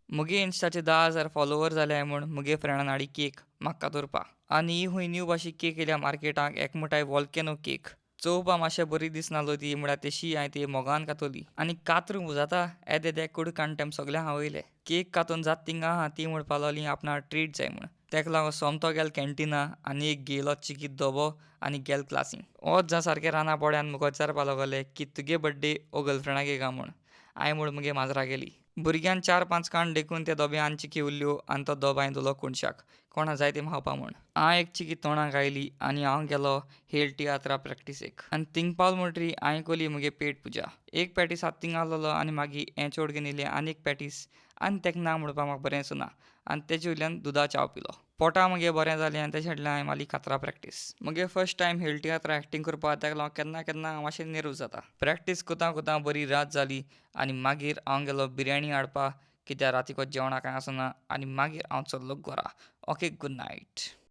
मुगे इन्स्टाचे 10,000 फॉलोवर जाल्याय म्हूण मुगे फ्रेंडान हाडी केक म्हाका कातरपा. आनी हुंय न्यू भाशी केक येयल्या मार्केटाक एकमुठाय वॉल्केनो केक. चोवपा मातशें बरी दिसनाहल्यो ती म्हळ्यार तेशी हांवें ती मोगान कातरली. आनी कातरूंक जाता येदे कूड काणटेम सगळे हांव वयले. केक कातून जात थिंगा आहा ती म्हणपा लागली आपणाक ट्रीट जाय म्हूण. तेका लागून सोमतो गेलो कॅन्टिना आनी एक घेयलो चिकीत धोबो आनी गेलो क्लासीक. वोच जावन सारके रानापड्यान मुको विचारपा लागले की तुगे बड्डे वो गर्लफ्रेंडागे काय म्हूण. हांवें म्हूण मुगे माजरा गेली. भुरग्यान 4-5 काण देखून त्या धोब्यान चिकी उरल्यो आनी तो धोबो हांवें दिलो कोणशाक कोणा जाय तें खावपा म्हूण. हांव एक चिकी तोंडाक घायली आनी हांव गेलो हेल तियात्रा प्रॅक्टीसेक. आनी थिंग पावल म्हणटरी हांवें केली मुगे पेट पुजा. एक पॅटीस हात थिंगा आहलोलो आनी मागीर हें चेडूं घेवन येयलें आनी एक पॅटीस आनी तेका ना म्हणपाक म्हाका बरें दिसुना आनी तेजे वयल्यान दुदा च्या पिलो. पोटा मगे बरें जालें आनी तेचे फाटल्यान हांवें मारली कातरां प्रॅक्टीस. मुगे फर्स्ट टायम हेळ तियात्रा एक्टींग करपा तेका लागून केन्ना केन्ना हांव मातशें नेर्वस जाता. प्रॅक्टीस कोतां बरी रात जाली आनी मागीर हांव गेलो बिरयानी हाडपा कित्याक रातीको जेवणाक कांय आसना आनी मागीर हांव चल्लो घरा. Okay good night.